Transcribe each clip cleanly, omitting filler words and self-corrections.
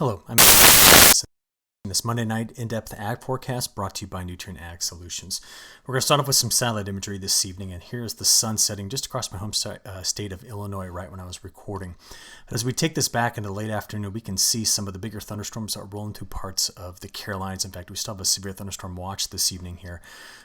Hello, I'm this Monday night in-depth ag forecast brought to you by Nutrien Ag Solutions. We're going to start off with some satellite imagery this evening, and here's the sun setting just across my home state of Illinois right when I was recording. But as we take this back into late afternoon, we can see some of the bigger thunderstorms are rolling through parts of the Carolinas. In fact, we still have a severe thunderstorm watch this evening here.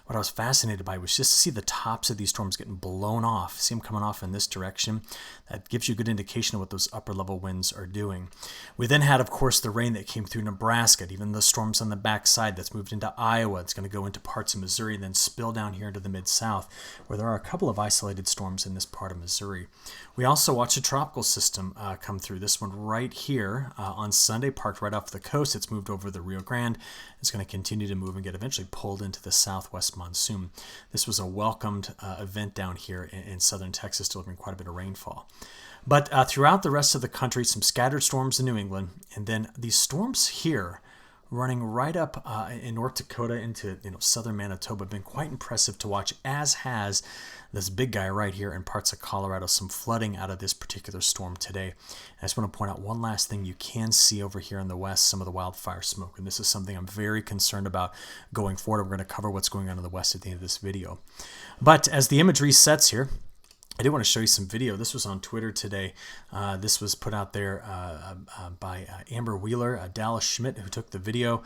What I was fascinated by was just to see the tops of these storms getting blown off. See them coming off in this direction. That gives you a good indication of what those upper level winds are doing. We then had, of course, the rain that came through Nebraska, even the storms on the backside that's moved into Iowa. It's going to go into parts of Missouri and then spill down here into the mid-south, where there are a couple of isolated storms in this part of Missouri. We also watched a tropical system come through. This one right here on Sunday, parked right off the coast. It's moved over the Rio Grande. It's going to continue to move and get eventually pulled into the southwest monsoon. This was a welcomed event down here in southern Texas, delivering quite a bit of rainfall. But throughout the rest of the country, some scattered storms in New England, and then these storms here running right up in North Dakota into southern Manitoba have been quite impressive to watch, as has this big guy right here in parts of Colorado. Some flooding out of this particular storm today. I just want to point out one last thing. You can see over here in the west some of the wildfire smoke, and this is something I'm very concerned about going forward. We're going to cover what's going on in the west at the end of this video. But as the imagery sets here, I did want to show you some video. This was on Twitter today. This was put out there by Amber Wheeler, Dallas Schmidt, who took the video.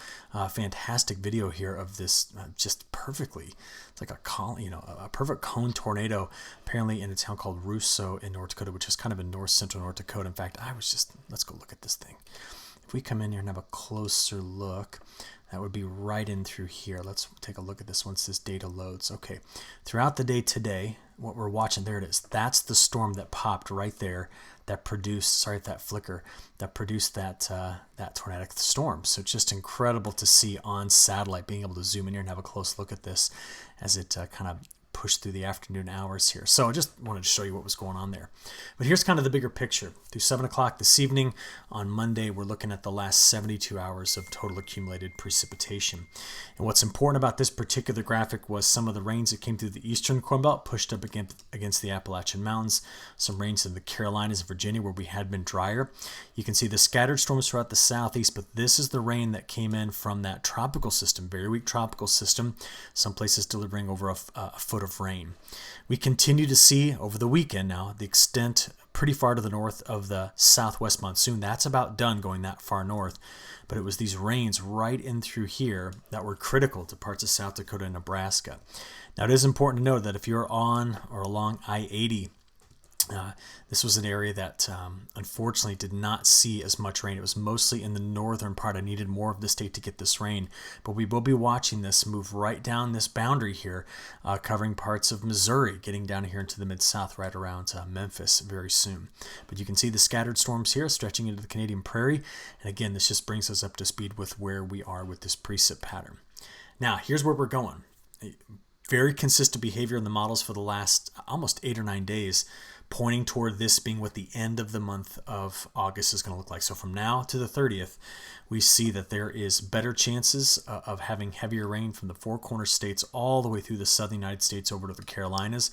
Fantastic video here of this just perfectly. It's like a perfect cone tornado, apparently in a town called Russo in North Dakota, which is kind of in north central North Dakota. In fact, let's go look at this thing. If we come in here and have a closer look, that would be right in through here. Let's take a look at this once this data loads. Okay, throughout the day today, what we're watching, there it is. That's the storm that popped right there that produced, that flicker, that produced that tornadic storm. So it's just incredible to see on satellite, being able to zoom in here and have a close look at this as it kind of pushed through the afternoon hours here. So I just wanted to show you what was going on there. But here's kind of the bigger picture. Through 7 o'clock this evening on Monday, we're looking at the last 72 hours of total accumulated precipitation. And what's important about this particular graphic was some of the rains that came through the eastern Corn Belt pushed up against the Appalachian Mountains, some rains in the Carolinas and Virginia where we had been drier. You can see the scattered storms throughout the southeast, but this is the rain that came in from that tropical system, very weak tropical system, some places delivering over a foot of rain. We continue to see over the weekend now the extent pretty far to the north of the southwest monsoon. That's about done going that far north, but it was these rains right in through here that were critical to parts of South Dakota and Nebraska. Now it is important to note that if you're on or along I-80, this was an area that unfortunately did not see as much rain. It was mostly in the northern part. I needed more of the state to get this rain, but we will be watching this move right down this boundary here, covering parts of Missouri, getting down here into the mid-south right around Memphis very soon. But you can see the scattered storms here stretching into the Canadian prairie, and again, this just brings us up to speed with where we are with this precip pattern. Now, here's where we're going. Very consistent behavior in the models for the last almost 8 or 9 days, pointing toward this being what the end of the month of August is going to look like. So from now to the 30th, we see that there is better chances of having heavier rain from the Four Corners states all the way through the southern United States over to the Carolinas.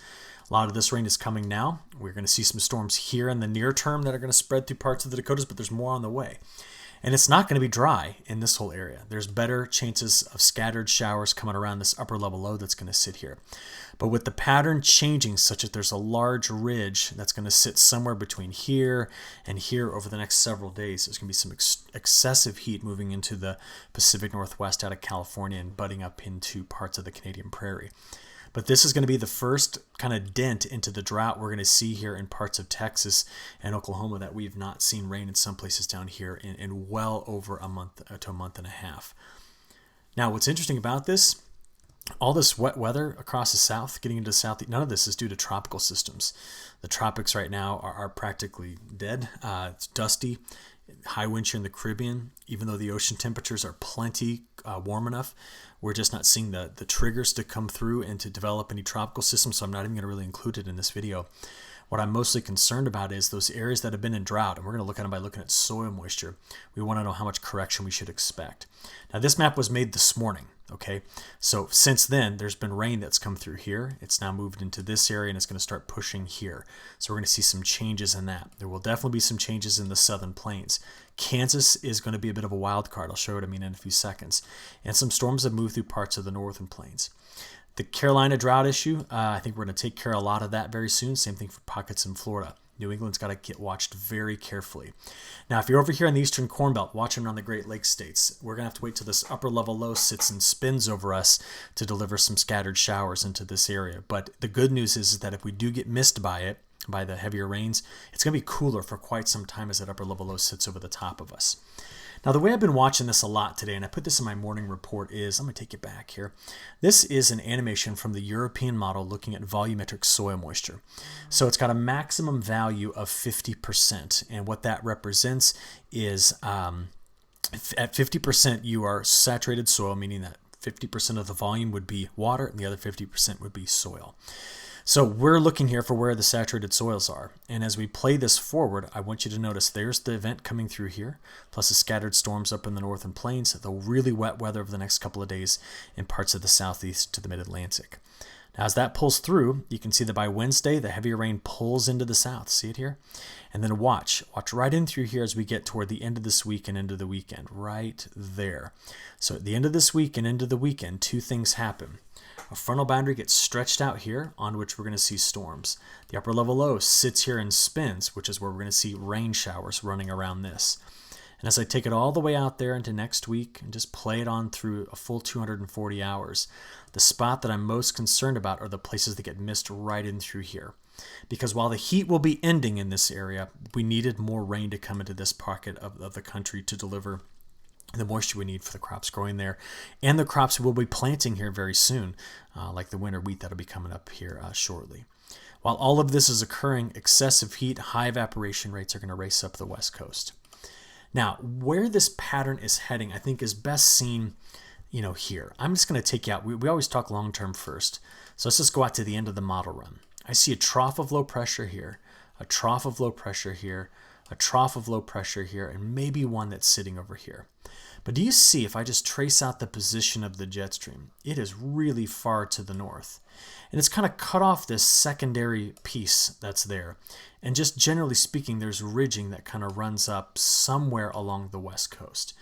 A lot of this rain is coming now. We're going to see some storms here in the near term that are going to spread through parts of the Dakotas, but there's more on the way. And it's not going to be dry in this whole area. There's better chances of scattered showers coming around this upper level low that's going to sit here. But with the pattern changing such that there's a large ridge that's going to sit somewhere between here and here over the next several days, there's going to be some excessive heat moving into the Pacific Northwest out of California and butting up into parts of the Canadian prairie. But this is going to be the first kind of dent into the drought we're going to see here in parts of Texas and Oklahoma that we've not seen rain in some places down here in well over a month to a month and a half. Now, what's interesting about this, all this wet weather across the south, getting into the south, none of this is due to tropical systems. The tropics right now are practically dead. It's dusty. High wind shear in the Caribbean, even though the ocean temperatures are plenty warm enough, we're just not seeing the triggers to come through and to develop any tropical systems, so I'm not even going to really include it in this video. What I'm mostly concerned about is those areas that have been in drought, and we're going to look at them by looking at soil moisture. We want to know how much correction we should expect. Now, this map was made this morning, okay? So since then, there's been rain that's come through here. It's now moved into this area, and it's going to start pushing here. So we're going to see some changes in that. There will definitely be some changes in the southern plains. Kansas is going to be a bit of a wild card. I'll show you what I mean in a few seconds. And some storms have moved through parts of the northern plains. The Carolina drought issue, I think we're going to take care of a lot of that very soon. Same thing for pockets in Florida. New England's got to get watched very carefully. Now, if you're over here in the eastern Corn Belt, watching around the Great Lakes states, we're going to have to wait till this upper level low sits and spins over us to deliver some scattered showers into this area. But the good news is that if we do get missed by it, by the heavier rains, it's going to be cooler for quite some time as that upper level low sits over the top of us. Now, the way I've been watching this a lot today, and I put this in my morning report, is, I'm going to take you back here. This is an animation from the European model looking at volumetric soil moisture. So it's got a maximum value of 50%. And what that represents is at 50%, you are saturated soil, meaning that 50% of the volume would be water and the other 50% would be soil. So we're looking here for where the saturated soils are. And as we play this forward, I want you to notice there's the event coming through here, plus the scattered storms up in the northern plains, the really wet weather over the next couple of days in parts of the southeast to the mid-Atlantic. Now, as that pulls through, you can see that by Wednesday, the heavier rain pulls into the south. See it here? And then watch right in through here as we get toward the end of this week and into the weekend, right there. So at the end of this week and into the weekend, two things happen. A frontal boundary gets stretched out here on which we're going to see storms. The upper level low sits here and spins, which is where we're going to see rain showers running around this. And as I take it all the way out there into next week and just play it on through a full 240 hours, the spot that I'm most concerned about are the places that get missed right in through here. Because while the heat will be ending in this area, we needed more rain to come into this pocket of the country to deliver the moisture we need for the crops growing there, and the crops we'll be planting here very soon, like the winter wheat that'll be coming up here shortly. While all of this is occurring, excessive heat, high evaporation rates are going to race up the west coast. Now, where this pattern is heading, I think is best seen, here. I'm just going to take you out. We always talk long-term first. So let's just go out to the end of the model run. I see a trough of low pressure here, a trough of low pressure here, a trough of low pressure here, and maybe one that's sitting over here. But do you see, if I just trace out the position of the jet stream, it is really far to the north. And it's kind of cut off this secondary piece that's there. And just generally speaking, there's ridging that kind of runs up somewhere along the west coast.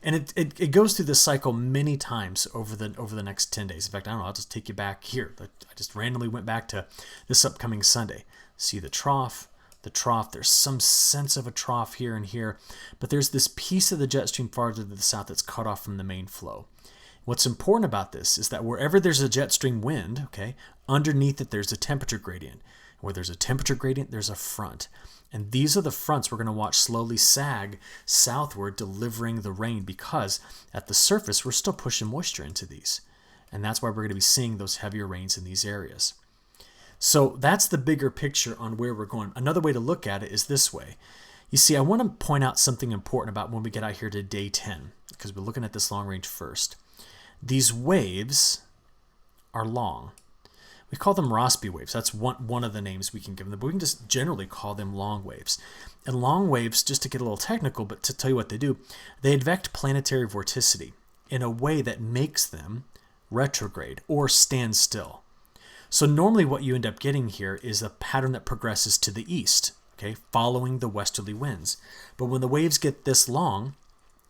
And it goes through this cycle many times over the next 10 days. In fact, I don't know, I'll just take you back here. I just randomly went back to this upcoming Sunday. See the trough, there's some sense of a trough here and here, but there's this piece of the jet stream farther to the south that's cut off from the main flow. What's important about this is that wherever there's a jet stream wind, okay, underneath it there's a temperature gradient. Where there's a temperature gradient, there's a front. And these are the fronts we're going to watch slowly sag southward, delivering the rain, because at the surface we're still pushing moisture into these. And that's why we're going to be seeing those heavier rains in these areas. So that's the bigger picture on where we're going. Another way to look at it is this way. You see, I want to point out something important about when we get out here to day 10, because we're looking at this long range first. These waves are long. We call them Rossby waves. That's one of the names we can give them, but we can just generally call them long waves. And long waves, just to get a little technical, but to tell you what they do, they advect planetary vorticity in a way that makes them retrograde or stand still. So normally what you end up getting here is a pattern that progresses to the east, okay, following the westerly winds. But when the waves get this long,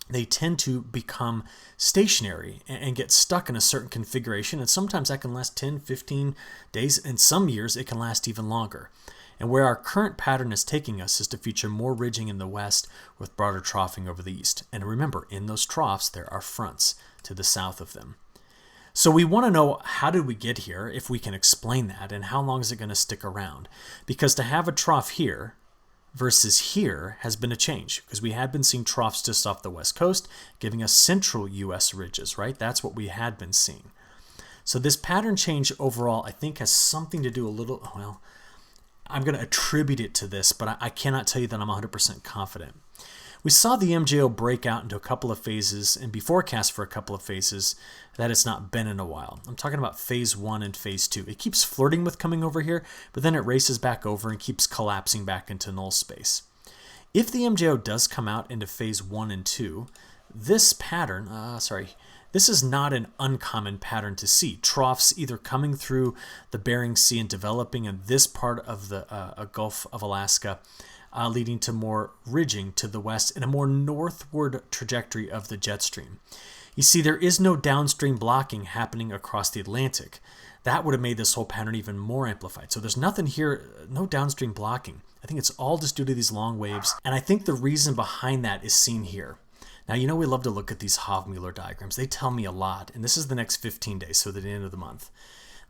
they tend to become stationary and get stuck in a certain configuration. And sometimes that can last 10, 15 days. In some years, it can last even longer. And where our current pattern is taking us is to feature more ridging in the west with broader troughing over the east. And remember, in those troughs, there are fronts to the south of them. So we want to know, how did we get here, if we can explain that, and how long is it going to stick around? Because to have a trough here versus here has been a change, because we had been seeing troughs just off the west coast, giving us central U.S. ridges, right? That's what we had been seeing. So this pattern change overall, I think, has something to do I'm going to attribute it to this, but I cannot tell you that I'm 100% confident. We saw the MJO break out into a couple of phases and be forecast for a couple of phases that it's not been in a while. I'm talking about phase 1 and phase 2. It keeps flirting with coming over here, but then it races back over and keeps collapsing back into null space. If the MJO does come out into phase 1 and 2, this pattern, this is not an uncommon pattern to see. Troughs either coming through the Bering Sea and developing in this part of the Gulf of Alaska, leading to more ridging to the west and a more northward trajectory of the jet stream. You see, there is no downstream blocking happening across the Atlantic. That would have made this whole pattern even more amplified. So there's nothing here, no downstream blocking. I think it's all just due to these long waves. And I think the reason behind that is seen here. Now, you know we love to look at these Hofmüller diagrams. They tell me a lot. And this is the next 15 days, so the end of the month.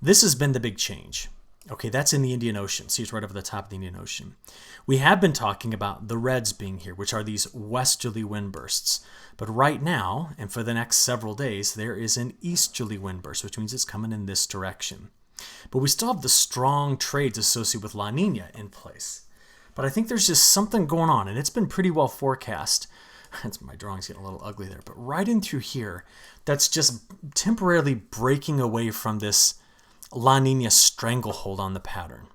This has been the big change. Okay, that's in the Indian Ocean. See, it's right over the top of the Indian Ocean. We have been talking about the reds being here, which are these westerly wind bursts. But right now, and for the next several days, there is an easterly wind burst, which means it's coming in this direction. But we still have the strong trades associated with La Nina in place. But I think there's just something going on, and it's been pretty well forecast. My drawing's getting a little ugly there. But right in through here, that's just temporarily breaking away from this La Nina stranglehold on the pattern.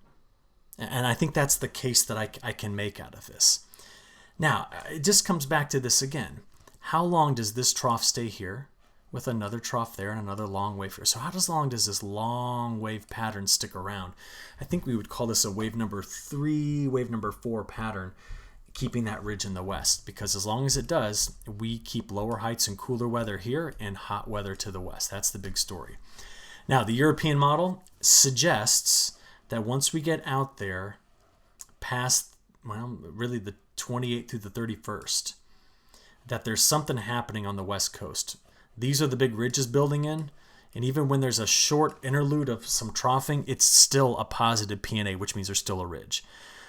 And I think that's the case that I can make out of this. Now, it just comes back to this again. How long does this trough stay here with another trough there and another long wave here? So how long does this long wave pattern stick around? I think we would call this a wave number 3, wave number 4 pattern, keeping that ridge in the west. Because as long as it does, we keep lower heights and cooler weather here and hot weather to the west. That's the big story. Now, the European model suggests that once we get out there past, well, really the 28th through the 31st, that there's something happening on the west coast. These are the big ridges building in, and even when there's a short interlude of some troughing, it's still a positive PNA, which means there's still a ridge.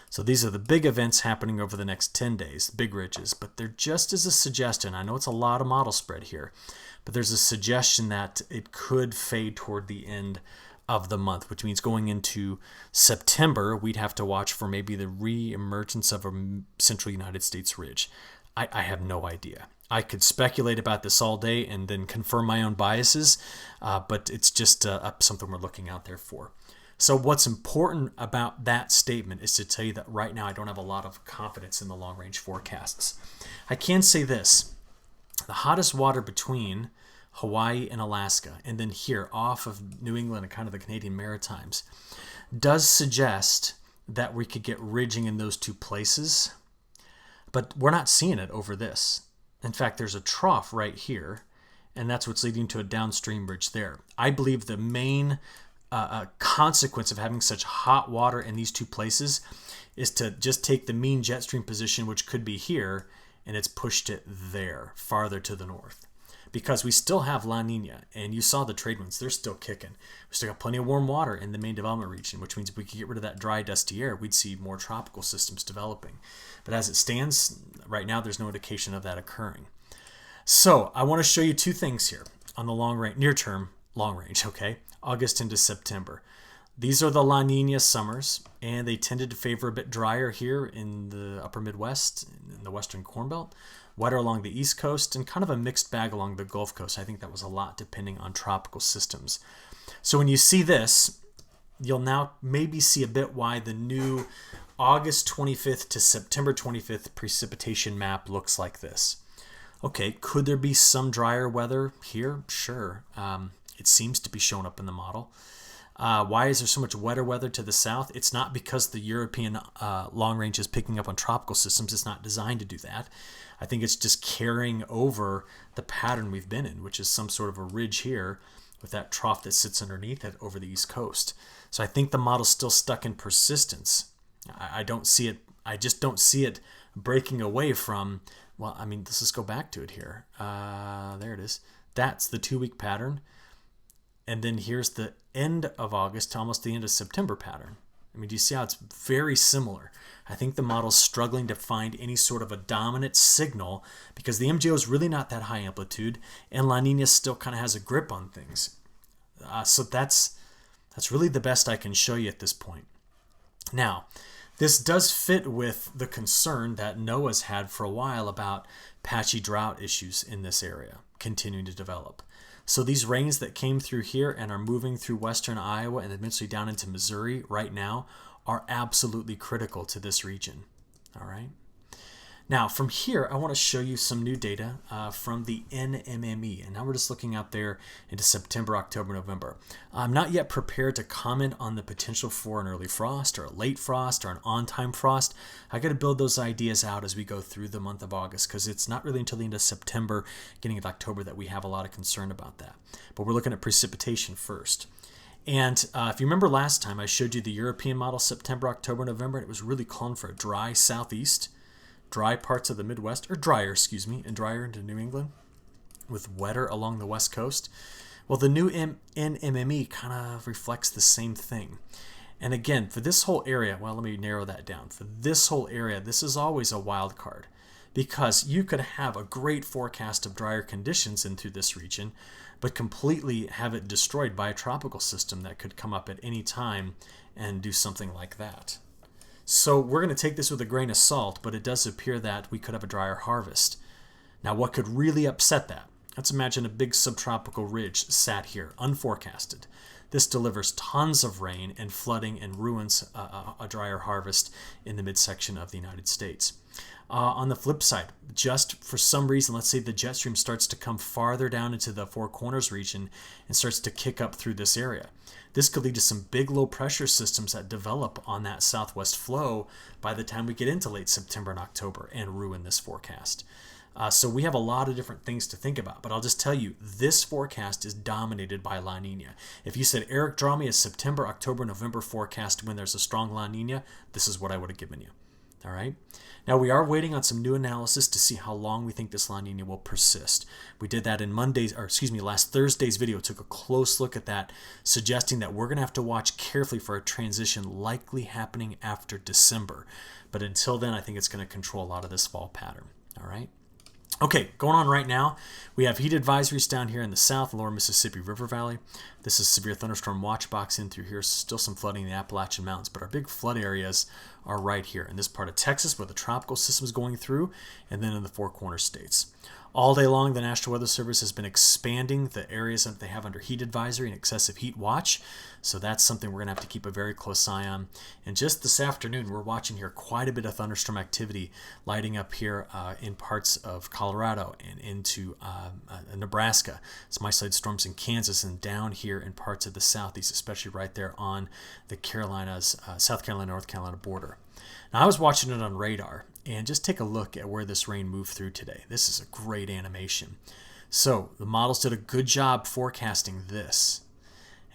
So these are the big events happening over the next 10 days, big ridges, but they're just as a suggestion. I know it's a lot of model spread here, but there's a suggestion that it could fade toward the end of the month, which means going into September, we'd have to watch for maybe the re-emergence of a central United States ridge. I have no idea. I could speculate about this all day and then confirm my own biases, but it's just something we're looking out there for. So what's important about that statement is to tell you that right now I don't have a lot of confidence in the long-range forecasts. I can say this. The hottest water between Hawaii and Alaska, and then here off of New England and kind of the Canadian Maritimes, does suggest that we could get ridging in those two places, but we're not seeing it over this. In fact, there's a trough right here, and that's what's leading to a downstream ridge there. I believe the main consequence of having such hot water in these two places is to just take the mean jet stream position, which could be here, and it's pushed it there, farther to the north. Because we still have La Nina, and you saw the trade winds, they're still kicking. We still got plenty of warm water in the main development region, which means if we could get rid of that dry, dusty air, we'd see more tropical systems developing. But as it stands, right now, there's no indication of that occurring. So I want to show you two things here on the long range, near term, long range, okay? August into September. These are the La Nina summers, and they tended to favor a bit drier here in the upper Midwest, in the western Corn Belt, wetter along the East Coast, and kind of a mixed bag along the Gulf Coast. I think that was a lot depending on tropical systems. So when you see this, you'll now maybe see a bit why the new August 25th to September 25th precipitation map looks like this. Okay, could there be some drier weather here? Sure. It seems to be showing up in the model. Why is there so much wetter weather to the south? It's not because the European long range is picking up on tropical systems. It's not designed to do that. I think it's just carrying over the pattern we've been in, which is some sort of a ridge here with that trough that sits underneath it over the East Coast. So I think the model's still stuck in persistence. I don't see it. I just don't see it breaking away from, well, I mean, let's just go back to it here. There it is. That's the 2-week pattern. And then here's the end of August to almost the end of September pattern. I mean, do you see how it's very similar? I think the model's struggling to find any sort of a dominant signal because the MJO is really not that high amplitude, and La Nina still kind of has a grip on things. So that's really the best I can show you at this point. Now, This does fit with the concern that NOAA's had for a while about patchy drought issues in this area continuing to develop. So these rains that came through here and are moving through western Iowa and eventually down into Missouri right now are absolutely critical to this region. All right. Now from here, I want to show you some new data from the NMME. And now we're just looking out there into September, October, November. I'm not yet prepared to comment on the potential for an early frost or a late frost or an on-time frost. I got to build those ideas out as we go through the month of August, because it's not really until the end of September, beginning of October, that we have a lot of concern about that. But we're looking at precipitation first. And if you remember last time, I showed you the European model, September, October, November, and it was really calling for a dry southeast, dry parts of the Midwest, or drier, and drier into New England, with wetter along the West Coast. Well, the new NMME kind of reflects the same thing. And again, for this whole area, well, let me narrow that down. For this whole area, this is always a wild card, because you could have a great forecast of drier conditions into this region, but completely have it destroyed by a tropical system that could come up at any time and do something like that. So we're going to take this with a grain of salt, but it does appear that we could have a drier harvest. Now, what could really upset that? Let's imagine a big subtropical ridge sat here, unforecasted. This delivers tons of rain and flooding and ruins a drier harvest in the midsection of the United States. On the flip side, just for some reason, let's say the jet stream starts to come farther down into the Four Corners region and starts to kick up through this area. This could lead to some big low pressure systems that develop on that southwest flow by the time we get into late September and October and ruin this forecast. So we have a lot of different things to think about, but I'll just tell you, this forecast is dominated by La Nina. If you said, Eric, draw me a September, October, November forecast when there's a strong La Nina, this is what I would have given you. All right. Now we are waiting on some new analysis to see how long we think this La Nina will persist. We did that in last Thursday's video. Took a close look at that, suggesting that we're going to have to watch carefully for a transition likely happening after December. But until then, I think it's going to control a lot of this fall pattern. All right. Okay, going on right now, we have heat advisories down here in the south, lower Mississippi River Valley. This is severe thunderstorm watch box in through here. Still some flooding in the Appalachian Mountains, but our big flood areas are right here in this part of Texas where the tropical system is going through, and then in the Four Corners states. All day long, the National Weather Service has been expanding the areas that they have under heat advisory and excessive heat watch. So that's something we're going to have to keep a very close eye on. And just this afternoon, we're watching here quite a bit of thunderstorm activity lighting up here in parts of Colorado and into Nebraska. Some isolated storms in Kansas and down here in parts of the southeast, especially right there on the Carolinas, South Carolina, North Carolina border. Now, I was watching it on radar, and just take a look at where this rain moved through today. This is a great animation. So the models did a good job forecasting this.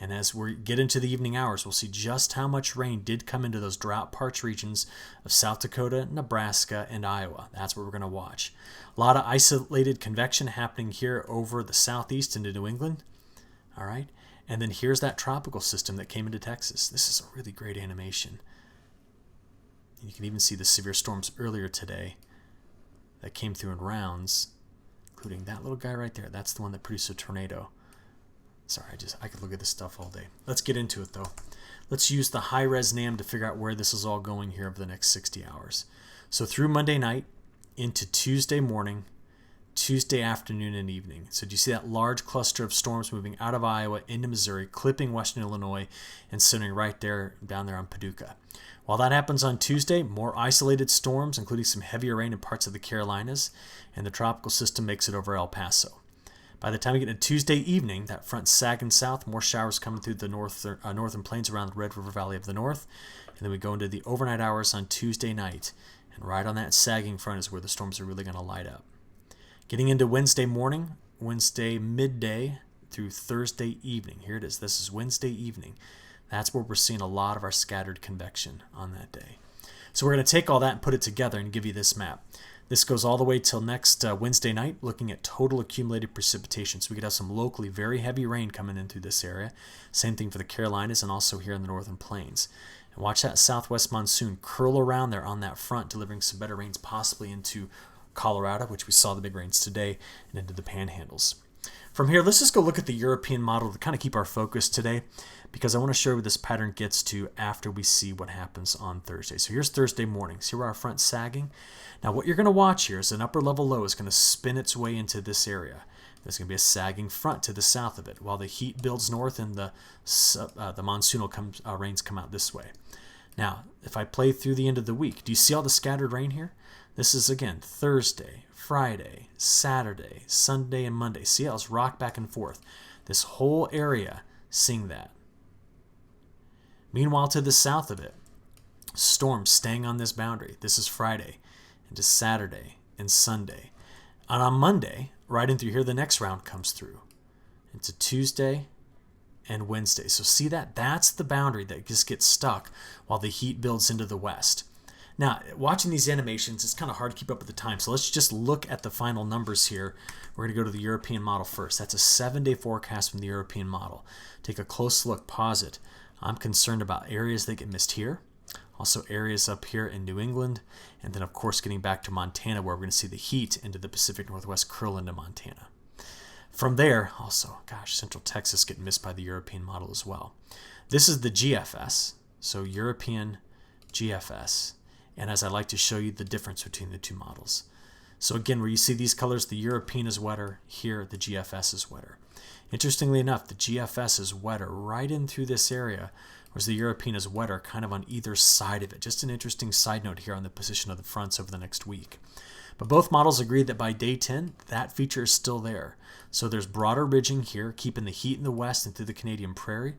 And as we get into the evening hours, we'll see just how much rain did come into those drought-parched regions of South Dakota, Nebraska, and Iowa. That's what we're going to watch. A lot of isolated convection happening here over the southeast into New England. All right. And then here's that tropical system that came into Texas. This is a really great animation. You can even see the severe storms earlier today that came through in rounds, including that little guy right there. That's the one that produced a tornado. Sorry, I could look at this stuff all day. Let's get into it, though. Let's use the high-res NAM to figure out where this is all going here over the next 60 hours. So through Monday night into Tuesday morning, Tuesday afternoon and evening. So do you see that large cluster of storms moving out of Iowa into Missouri, clipping western Illinois, and centering right there down there on Paducah? While that happens on Tuesday, more isolated storms, including some heavier rain in parts of the Carolinas, and the tropical system makes it over El Paso. By the time we get to Tuesday evening, that front sagging south, more showers coming through the northern plains around the Red River Valley of the North. And then we go into the overnight hours on Tuesday night. And right on that sagging front is where the storms are really going to light up. Getting into Wednesday morning, Wednesday midday through Thursday evening. Here it is. This is Wednesday evening. That's where we're seeing a lot of our scattered convection on that day. So we're going to take all that and put it together and give you this map. This goes all the way till next Wednesday night, looking at total accumulated precipitation. So we could have some locally very heavy rain coming in through this area. Same thing for the Carolinas and also here in the northern plains. And watch that southwest monsoon curl around there on that front, delivering some better rains possibly into Colorado, which we saw the big rains today, and into the panhandles. From here, let's just go look at the European model to kind of keep our focus today, because I want to show you where this pattern gets to after we see what happens on Thursday. So here's Thursday morning. See where our front's sagging? Now what you're going to watch here is an upper level low is going to spin its way into this area. There's going to be a sagging front to the south of it, while the heat builds north and the monsoonal rains come out this way. Now, if I play through the end of the week, do you see all the scattered rain here? This is, again, Thursday, Friday, Saturday, Sunday, and Monday. See how it's rocked back and forth. This whole area seeing that. Meanwhile, to the south of it, storms staying on this boundary. This is Friday into Saturday and Sunday. And on Monday, right in through here, the next round comes through into Tuesday and Wednesday. So see that? That's the boundary that just gets stuck while the heat builds into the west. Now, watching these animations, it's kind of hard to keep up with the time. So let's just look at the final numbers here. We're going to go to the European model first. That's a 7-day forecast from the European model. Take a close look, pause it. I'm concerned about areas that get missed here. Also areas up here in New England. And then, of course, getting back to Montana, where we're going to see the heat into the Pacific Northwest curl into Montana. From there, also, gosh, Central Texas getting missed by the European model as well. This is the GFS, so European GFS. And as I like to show you the difference between the two models. So again, where you see these colors, the European is wetter. Here, the GFS is wetter. Interestingly enough, the GFS is wetter right in through this area, whereas the European is wetter kind of on either side of it. Just an interesting side note here on the position of the fronts over the next week. But both models agree that by day 10, that feature is still there. So there's broader ridging here, keeping the heat in the west and through the Canadian prairie.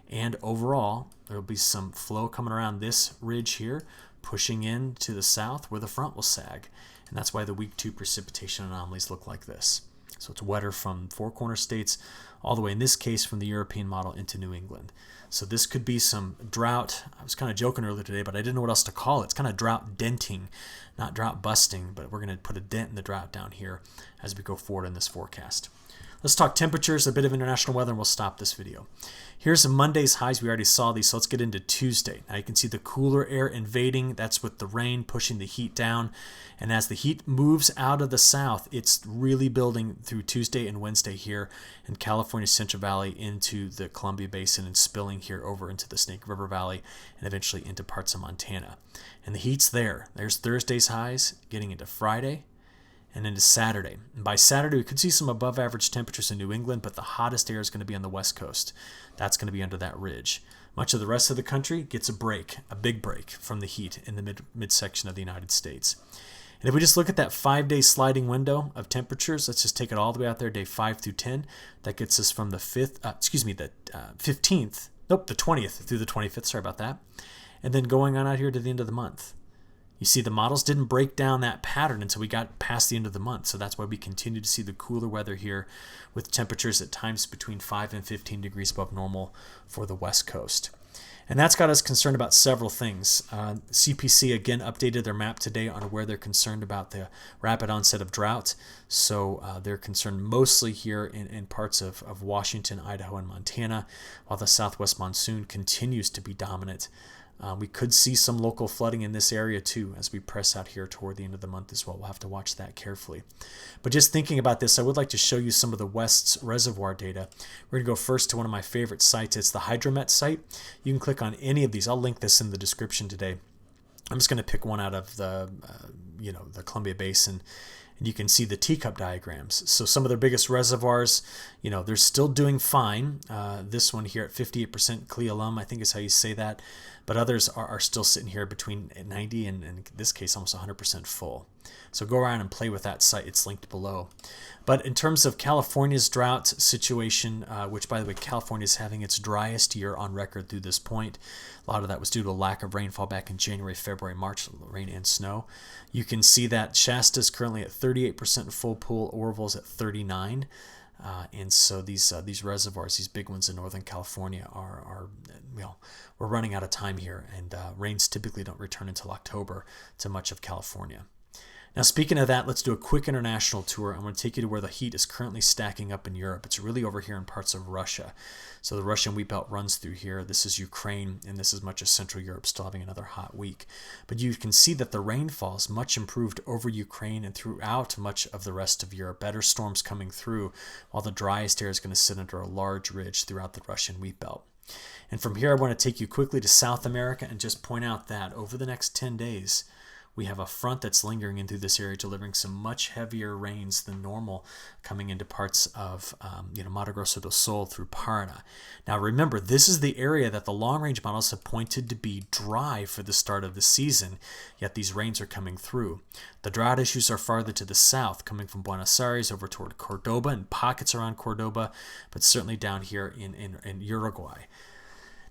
And overall, there will be some flow coming around this ridge here, pushing in to the south where the front will sag. And that's why the week 2 precipitation anomalies look like this. So it's wetter from Four Corner states all the way, in this case, from the European model into New England. So this could be some drought. I was kind of joking earlier today, but I didn't know what else to call it. It's kind of drought denting, not drought busting, but we're going to put a dent in the drought down here as we go forward in this forecast. Let's talk temperatures, a bit of international weather, and we'll stop this video. Here's Monday's highs. We already saw these, so let's get into Tuesday. Now you can see the cooler air invading. That's with the rain pushing the heat down. And as the heat moves out of the south, it's really building through Tuesday and Wednesday here in California Central Valley into the Columbia Basin and spilling here over into the Snake River Valley and eventually into parts of Montana. And the heat's there. There's Thursday's highs getting into Friday and into Saturday. And by Saturday, we could see some above average temperatures in New England, but the hottest air is going to be on the west coast. That's going to be under that ridge. Much of the rest of the country gets a break, a big break from the heat in the midsection of the United States. And if we just look at that 5-day sliding window of temperatures, let's just take it all the way out there, day 5 through 10. That gets us from the 15th, nope, the 20th through the 25th, sorry about that. And then going on out here to the end of the month. You see, the models didn't break down that pattern until we got past the end of the month. So that's why we continue to see the cooler weather here with temperatures at times between 5 and 15 degrees above normal for the West Coast. And that's got us concerned about several things. CPC again updated their map today on where they're concerned about the rapid onset of drought. So they're concerned mostly here in parts of Washington, Idaho, and Montana, while the southwest monsoon continues to be dominant. We could see some local flooding in this area too as we press out here toward the end of the month as well. We'll have to watch that carefully. But just thinking about this, I would like to show you some of the West's reservoir data. We're going to go first to one of my favorite sites. It's the Hydromet site. You can click on any of these. I'll link this in the description today. I'm just going to pick one out of the, the Columbia Basin. And you can see the teacup diagrams. So some of their biggest reservoirs, they're still doing fine. This one here at 58% Cle-alum, I think is how you say that. But others are still sitting here between 90 and in this case, almost 100% full. So go around and play with that site. It's linked below. But in terms of California's drought situation, which, by the way, California is having its driest year on record through this point. A lot of that was due to a lack of rainfall back in January, February, March, rain and snow. You can see that Shasta is currently at 38% full pool, Oroville's at 39%. And so these reservoirs, these big ones in Northern California, we're running out of time here, and rains typically don't return until October to much of California. Now, speaking of that, let's do a quick international tour. I'm going to take you to where the heat is currently stacking up in Europe. It's really over here in parts of Russia. So the Russian wheat belt runs through here. This is Ukraine, and this is much of Central Europe still having another hot week. But you can see that the rainfall is much improved over Ukraine and throughout much of the rest of Europe. Better storms coming through, while the driest air is going to sit under a large ridge throughout the Russian wheat belt. And from here, I want to take you quickly to South America and just point out that over the next 10 days, we have a front that's lingering in through this area, delivering some much heavier rains than normal coming into parts of Mato Grosso do Sul through Paraná. Now remember, this is the area that the long-range models have pointed to be dry for the start of the season, yet these rains are coming through. The drought issues are farther to the south, coming from Buenos Aires over toward Cordoba and pockets around Cordoba, but certainly down here in Uruguay.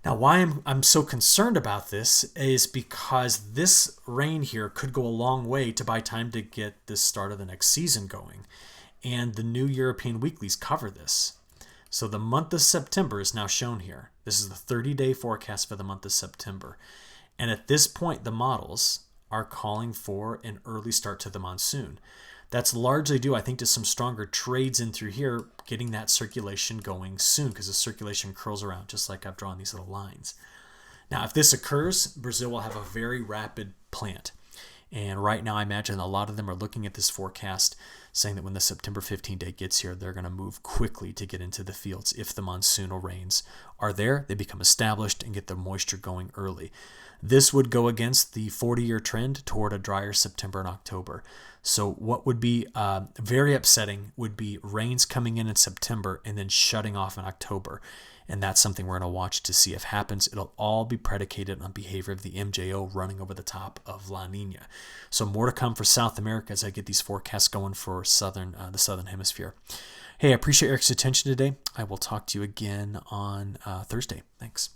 Now, why I'm so concerned about this is because this rain here could go a long way to buy time to get the start of the next season going. And the new European weeklies cover this. So the month of September is now shown here. This is the 30-day forecast for the month of September. And at this point, the models are calling for an early start to the monsoon. That's largely due, I think, to some stronger trades in through here, getting that circulation going soon, because the circulation curls around, just like I've drawn these little lines. Now, if this occurs, Brazil will have a very rapid plant. And right now, I imagine a lot of them are looking at this forecast, saying that when the September 15 date gets here, they're going to move quickly to get into the fields. If the monsoonal rains are there, they become established and get the moisture going early. This would go against the 40-year trend toward a drier September and October. So what would be very upsetting would be rains coming in September and then shutting off in October. And that's something we're going to watch to see if happens. It'll all be predicated on behavior of the MJO running over the top of La Nina. So more to come for South America as I get these forecasts going for the Southern Hemisphere. Hey, I appreciate Eric's attention today. I will talk to you again on Thursday. Thanks.